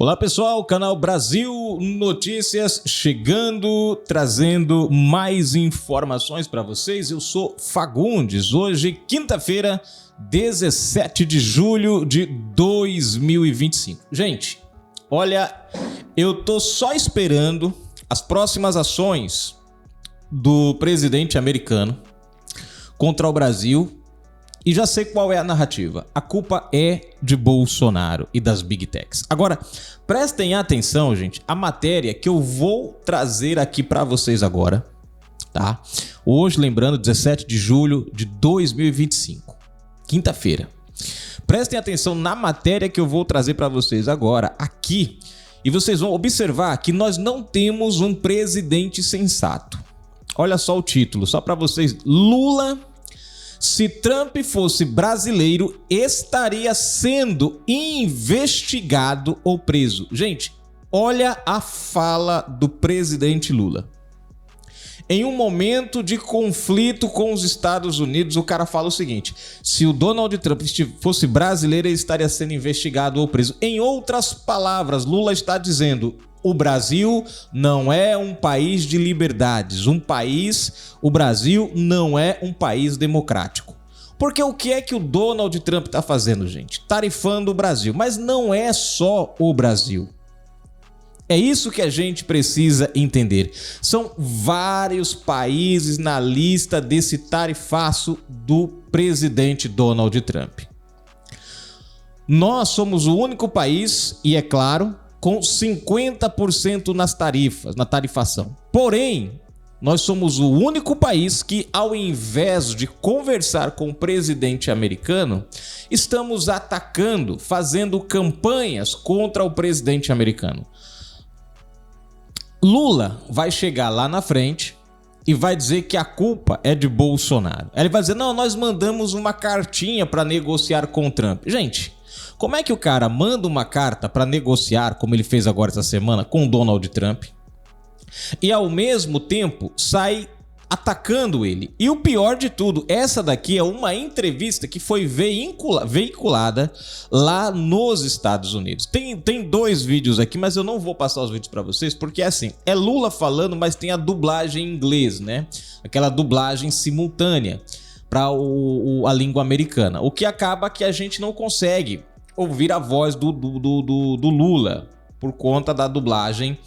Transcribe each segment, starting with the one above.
Olá pessoal, canal Brasil Notícias chegando, trazendo mais informações para vocês. Eu sou Fagundes, hoje quinta-feira, 17 de julho de 2025. Gente, olha, eu tô só esperando as próximas ações do presidente americano contra o Brasil. E já sei qual é a narrativa. A culpa é de Bolsonaro e das Big Techs. Agora, prestem atenção, gente, a matéria que eu vou trazer aqui para vocês agora, tá? Hoje, lembrando, 17 de julho de 2025, quinta-feira. Prestem atenção na matéria que eu vou trazer para vocês agora, aqui. E vocês vão observar que nós não temos um presidente sensato. Olha só o título, só para vocês. Lula... Se Trump fosse brasileiro, estaria sendo investigado ou preso. Gente, olha a fala do presidente Lula. Em um momento de conflito com os Estados Unidos, o cara fala o seguinte: se o Donald Trump fosse brasileiro, ele estaria sendo investigado ou preso. Em outras palavras, Lula está dizendo: o Brasil não é um país de liberdades. O Brasil não é um país democrático. Porque o que é que o Donald Trump está fazendo, gente? Tarifando o Brasil. Mas não é só o Brasil. É isso que a gente precisa entender. São vários países na lista desse tarifaço do presidente Donald Trump. Nós somos o único país, e é claro, com 50% nas tarifas, na tarifação. Porém, nós somos o único país que, ao invés de conversar com o presidente americano, estamos atacando, fazendo campanhas contra o presidente americano. Lula vai chegar lá na frente e vai dizer que a culpa é de Bolsonaro. Ele vai dizer: não, nós mandamos uma cartinha para negociar com o Trump. Gente, como é que o cara manda uma carta para negociar, como ele fez agora essa semana, com o Donald Trump, e ao mesmo tempo sai atacando ele? E o pior de tudo, essa daqui é uma entrevista que foi veiculada lá nos Estados Unidos. Tem dois vídeos aqui, mas eu não vou passar os vídeos para vocês, porque assim, é Lula falando, mas tem a dublagem em inglês, né? Aquela dublagem simultânea para a língua americana. O que acaba que a gente não consegue ouvir a voz do Lula por conta da dublagem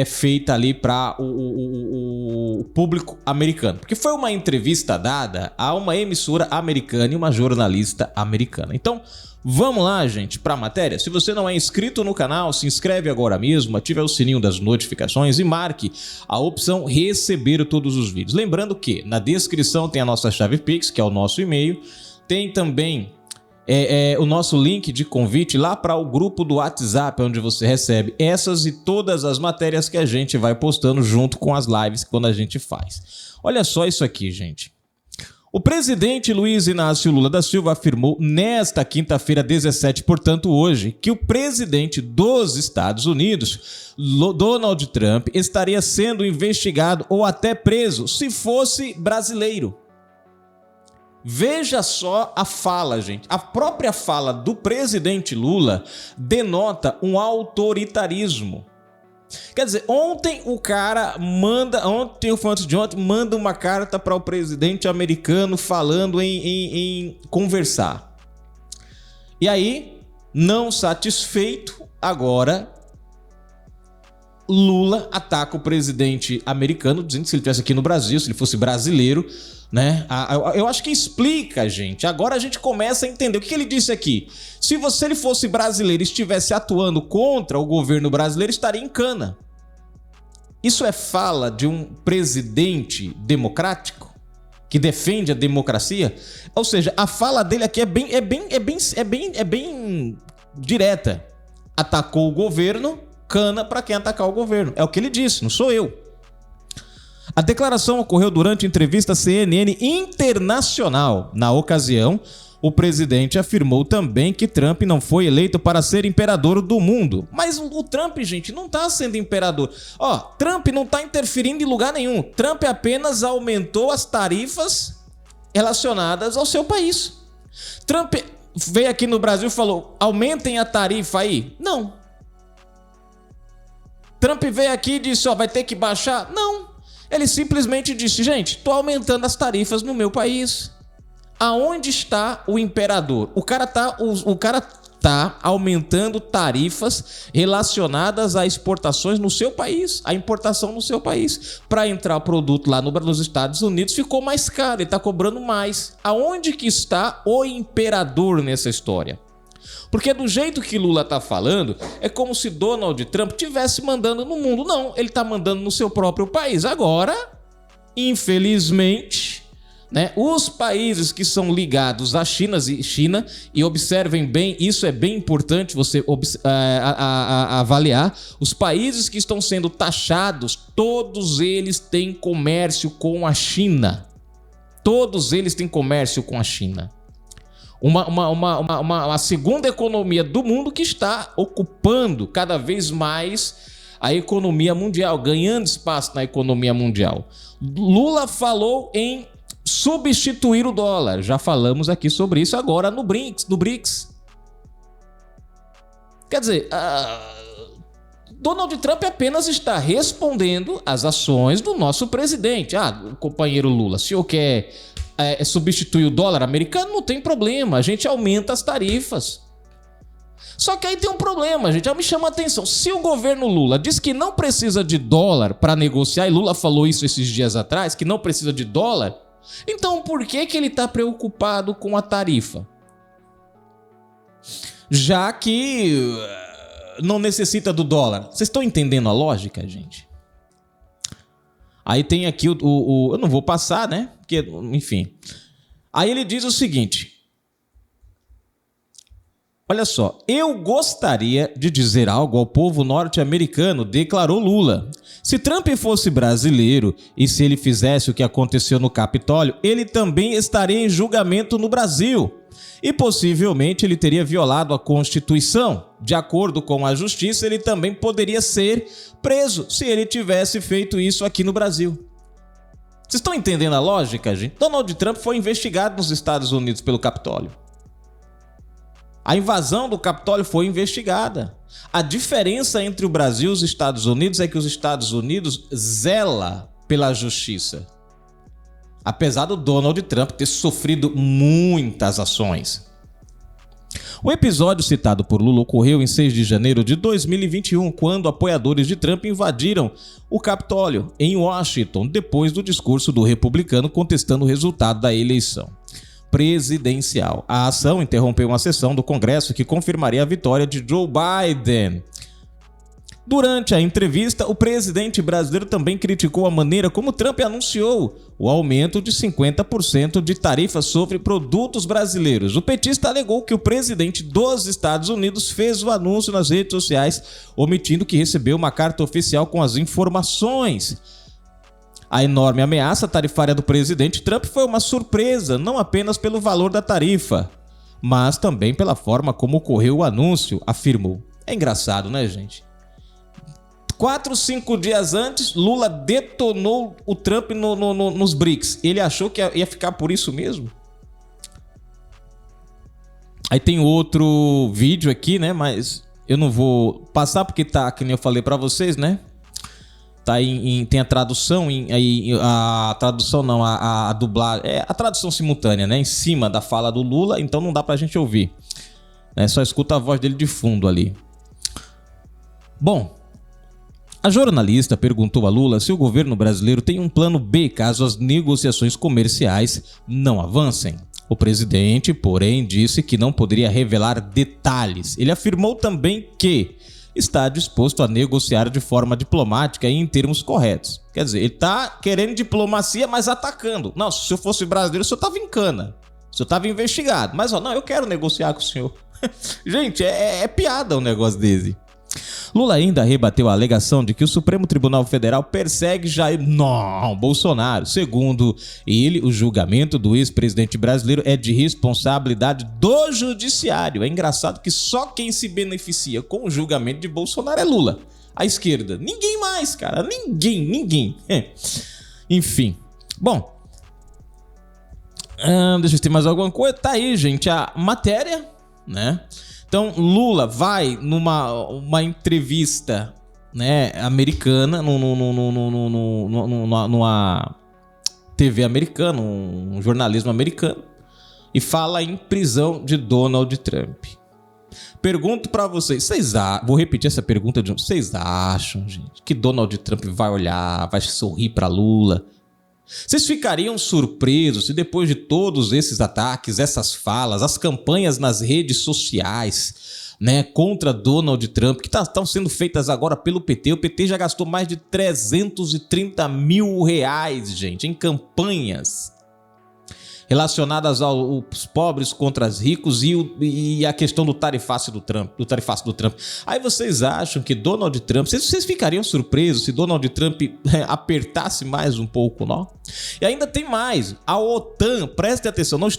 feita ali para o público americano. Porque foi uma entrevista dada a uma emissora americana e uma jornalista americana. Então, vamos lá, gente, para a matéria. Se você não é inscrito no canal, se inscreve agora mesmo, ative o sininho das notificações e marque a opção receber todos os vídeos. Lembrando que na descrição tem a nossa chave Pix, que é o nosso e-mail. Tem também o nosso link de convite lá para o grupo do WhatsApp, onde você recebe essas e todas as matérias que a gente vai postando junto com as lives quando a gente faz. Olha só isso aqui, gente. O presidente Luiz Inácio Lula da Silva afirmou nesta quinta-feira 17, portanto hoje, que o presidente dos Estados Unidos, Donald Trump, estaria sendo investigado ou até preso se fosse brasileiro. Veja só a fala, gente. A própria fala do presidente Lula denota um autoritarismo. Quer dizer, ontem o cara ontem ou antes de ontem, manda uma carta para o presidente americano falando em conversar. E aí, não satisfeito, agora Lula ataca o presidente americano, dizendo que se ele estivesse aqui no Brasil, se ele fosse brasileiro, né? Eu acho que explica, gente. Agora a gente começa a entender o que ele disse aqui. Se ele fosse brasileiro e estivesse atuando contra o governo brasileiro, estaria em cana. Isso é fala de um presidente democrático que defende a democracia? Ou seja, a fala dele aqui é bem direta. Atacou o governo, cana para quem atacar o governo. É o que ele disse, não sou eu. A declaração ocorreu durante entrevista à CNN Internacional. Na ocasião, o presidente afirmou também que Trump não foi eleito para ser imperador do mundo. Mas o Trump, gente, não está sendo imperador. Trump não está interferindo em lugar nenhum. Trump apenas aumentou as tarifas relacionadas ao seu país. Trump veio aqui no Brasil e falou: aumentem a tarifa aí. Não. Trump veio aqui e disse, vai ter que baixar. Não, ele simplesmente disse, gente, tô aumentando as tarifas no meu país. Aonde está o imperador? O cara tá aumentando tarifas relacionadas a exportações no seu país, a importação no seu país. Para entrar o produto lá nos Estados Unidos ficou mais caro, ele tá cobrando mais. Aonde que está o imperador nessa história? Porque do jeito que Lula tá falando, é como se Donald Trump estivesse mandando no mundo. Não, ele tá mandando no seu próprio país. Agora, infelizmente, né, os países que são ligados à China, e observem bem, isso é bem importante você avaliar, os países que estão sendo taxados, todos eles têm comércio com a China. Todos eles têm comércio com a China. Uma segunda economia do mundo que está ocupando cada vez mais a economia mundial, ganhando espaço na economia mundial. Lula falou em substituir o dólar. Já falamos aqui sobre isso agora no BRICS. Quer dizer, Donald Trump apenas está respondendo às ações do nosso presidente. Companheiro Lula, se o senhor quer substituir o dólar americano, não tem problema, a gente aumenta as tarifas. Só que aí tem um problema, gente, me chama a atenção. Se o governo Lula diz que não precisa de dólar para negociar, e Lula falou isso esses dias atrás, que não precisa de dólar, então por que ele está preocupado com a tarifa? Já que não necessita do dólar. Vocês estão entendendo a lógica, gente? Aí tem aqui eu não vou passar, né? Porque, enfim. Aí ele diz o seguinte. Olha só. Eu gostaria de dizer algo ao povo norte-americano, declarou Lula. Se Trump fosse brasileiro e se ele fizesse o que aconteceu no Capitólio, ele também estaria em julgamento no Brasil. E possivelmente ele teria violado a Constituição. De acordo com a Justiça, ele também poderia ser preso se ele tivesse feito isso aqui no Brasil. Vocês estão entendendo a lógica, gente? Donald Trump foi investigado nos Estados Unidos pelo Capitólio. A invasão do Capitólio foi investigada. A diferença entre o Brasil e os Estados Unidos é que os Estados Unidos zela pela justiça. Apesar do Donald Trump ter sofrido muitas ações. O episódio citado por Lula ocorreu em 6 de janeiro de 2021, quando apoiadores de Trump invadiram o Capitólio, em Washington, depois do discurso do republicano contestando o resultado da eleição presidencial. A ação interrompeu uma sessão do Congresso que confirmaria a vitória de Joe Biden. Durante a entrevista, o presidente brasileiro também criticou a maneira como Trump anunciou o aumento de 50% de tarifas sobre produtos brasileiros. O petista alegou que o presidente dos Estados Unidos fez o anúncio nas redes sociais, omitindo que recebeu uma carta oficial com as informações. A enorme ameaça tarifária do presidente Trump foi uma surpresa, não apenas pelo valor da tarifa, mas também pela forma como ocorreu o anúncio, afirmou. É engraçado, né, gente? 4, 5 dias antes, Lula detonou o Trump nos BRICS. Ele achou que ia ficar por isso mesmo? Aí tem outro vídeo aqui, né? Mas eu não vou passar porque tá, que nem eu falei pra vocês, né? Tá tem a tradução, a tradução não, a dublagem, a tradução simultânea, né? Em cima da fala do Lula, então não dá pra gente ouvir. Só escuta a voz dele de fundo ali. Bom, a jornalista perguntou a Lula se o governo brasileiro tem um plano B caso as negociações comerciais não avancem. O presidente, porém, disse que não poderia revelar detalhes. Ele afirmou também que está disposto a negociar de forma diplomática e em termos corretos. Quer dizer, ele está querendo diplomacia, mas atacando. Não, se eu fosse brasileiro, o senhor estava em cana. O senhor estava investigado. Mas, não, eu quero negociar com o senhor. Gente, é piada um negócio desse. Lula ainda rebateu a alegação de que o Supremo Tribunal Federal persegue Jair Bolsonaro. Segundo ele, o julgamento do ex-presidente brasileiro é de responsabilidade do judiciário. É engraçado que só quem se beneficia com o julgamento de Bolsonaro é Lula. A esquerda. Ninguém mais, cara. Ninguém. Enfim. Bom. Deixa eu ter mais alguma coisa. Tá aí, gente, a matéria, né? Então, Lula vai numa entrevista né, americana, numa TV americana, um jornalismo americano, e fala em prisão de Donald Trump. Pergunto pra vocês, vou repetir essa pergunta de novo, vocês acham, gente, que Donald Trump vai olhar, vai sorrir pra Lula? Vocês ficariam surpresos se depois de todos esses ataques, essas falas, as campanhas nas redes sociais, né, contra Donald Trump, que estão sendo feitas agora pelo PT. O PT já gastou mais de 330 mil reais, gente, em campanhas relacionadas aos pobres contra os ricos e a questão do tarifaço do Trump. Aí vocês acham que Donald Trump... Vocês ficariam surpresos se Donald Trump apertasse mais um pouco, não? E ainda tem mais. A OTAN, prestem atenção, não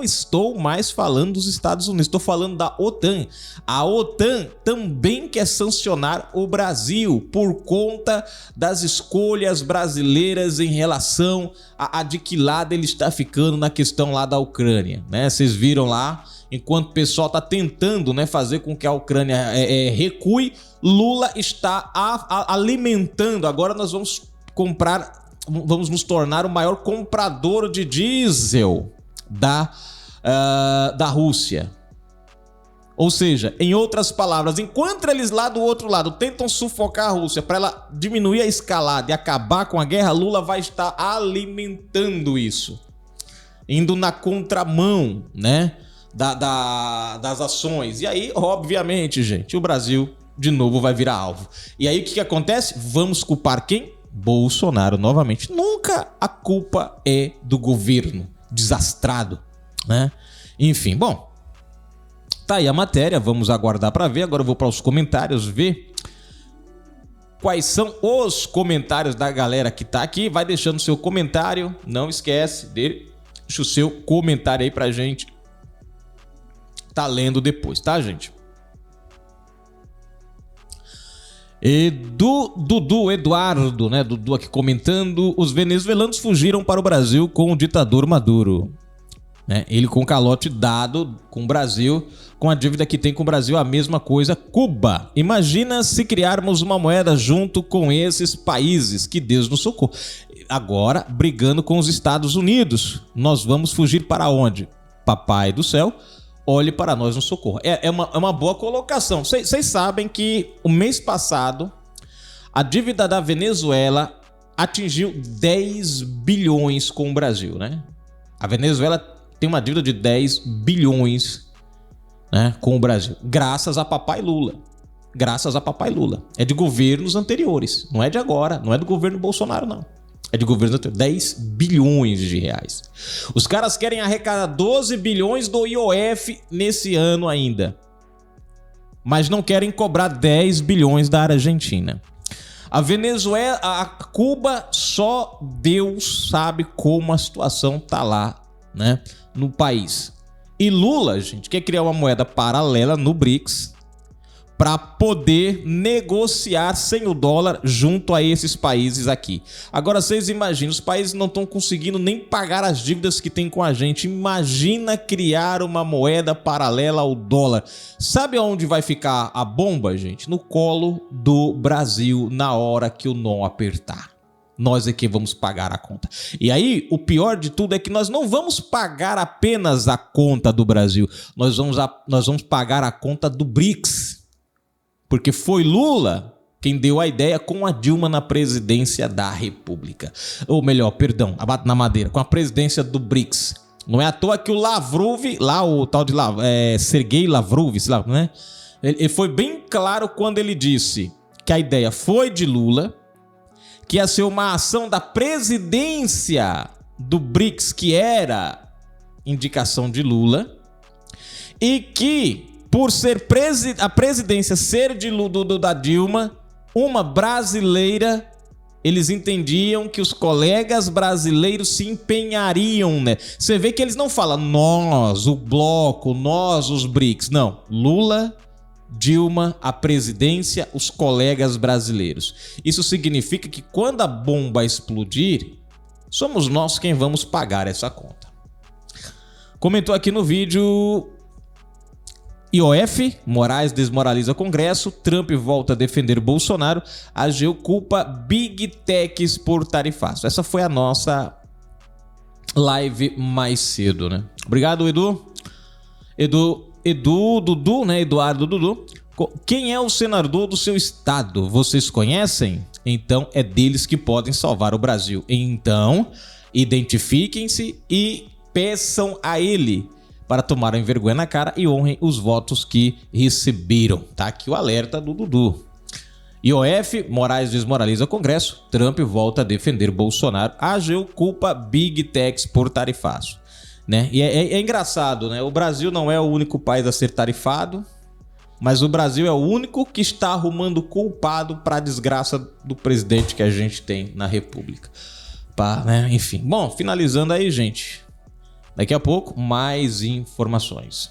estou mais falando dos Estados Unidos, estou falando da OTAN. A OTAN também quer sancionar o Brasil por conta das escolhas brasileiras em relação a de que lado ele está ficando na questão lá da Ucrânia, né? Vocês viram lá, enquanto o pessoal está tentando, né, fazer com que a Ucrânia recue, Lula está alimentando. Agora nós vamos nos tornar o maior comprador de diesel da Rússia. Ou seja, em outras palavras, enquanto eles lá do outro lado tentam sufocar a Rússia para ela diminuir a escalada e acabar com a guerra, Lula vai estar alimentando isso, indo na contramão, né, das ações. E aí, obviamente, gente, o Brasil de novo vai virar alvo. E aí o que acontece? Vamos culpar quem? Bolsonaro novamente. Nunca a culpa é do governo desastrado, né? Enfim, bom, tá aí a matéria, vamos aguardar para ver. Agora eu vou para os comentários ver quais são os comentários da galera que tá aqui. Vai deixando seu comentário, não esquece dele. Deixa o seu comentário aí pra gente tá lendo depois, tá, gente? Eduardo, né? Dudu aqui comentando: os venezuelanos fugiram para o Brasil com o ditador Maduro, né? Ele com calote dado com o Brasil, com a dívida que tem com o Brasil, a mesma coisa. Cuba, imagina se criarmos uma moeda junto com esses países, que Deus nos socorra. Agora, brigando com os Estados Unidos, nós vamos fugir para onde? Papai do céu, olhe para nós no socorro. É uma boa colocação. Vocês sabem que o mês passado a dívida da Venezuela atingiu 10 bilhões com o Brasil, né? A Venezuela tem uma dívida de 10 bilhões, né, com o Brasil, graças a Papai Lula. Graças a Papai Lula. É de governos anteriores, não é de agora, não é do governo Bolsonaro, não. É de governo anterior. 10 bilhões de reais. Os caras querem arrecadar 12 bilhões do IOF nesse ano ainda, mas não querem cobrar 10 bilhões da Argentina. A Venezuela, a Cuba, só Deus sabe como a situação tá lá, né, no país. E Lula, gente, quer criar uma moeda paralela no BRICS para poder negociar sem o dólar junto a esses países aqui. Agora vocês imaginam, os países não estão conseguindo nem pagar as dívidas que tem com a gente. Imagina criar uma moeda paralela ao dólar. Sabe onde vai ficar a bomba, gente? No colo do Brasil na hora que o nó apertar. Nós é que vamos pagar a conta. E aí, o pior de tudo é que nós não vamos pagar apenas a conta do Brasil. Nós vamos pagar a conta do BRICS. Porque foi Lula quem deu a ideia com a Dilma na presidência da República. Ou melhor, perdão, abato na madeira, com a presidência do BRICS. Não é à toa que o Lavrov, lá o tal de Sergei Lavrov, né? Ele foi bem claro quando ele disse que a ideia foi de Lula, que ia ser uma ação da presidência do BRICS, que era indicação de Lula, e que, por ser a presidência ser da Dilma, uma brasileira, eles entendiam que os colegas brasileiros se empenhariam, né? Você vê que eles não falam nós, o bloco, nós, os BRICS. Não, Lula, Dilma, a presidência, os colegas brasileiros. Isso significa que quando a bomba explodir, somos nós quem vamos pagar essa conta. Comentou aqui no vídeo IOF, Moraes desmoraliza Congresso, Trump volta a defender Bolsonaro, AGU culpa Big Techs por tarifaço. Essa foi a nossa live mais cedo, né? Obrigado, Edu. Dudu, né? Eduardo Dudu. Quem é o senador do seu estado? Vocês conhecem? Então é deles que podem salvar o Brasil. Então, identifiquem-se e peçam a ele para tomarem vergonha na cara e honrem os votos que receberam. Tá aqui o alerta do Dudu. IOF, Moraes desmoraliza Congresso, Trump volta a defender Bolsonaro, AGU culpa Big Techs por tarifaço. Né? E é engraçado, né? O Brasil não é o único país a ser tarifado, mas o Brasil é o único que está arrumando culpado para a desgraça do presidente que a gente tem na República. Né? Enfim, bom, finalizando aí, gente. Daqui a pouco, mais informações.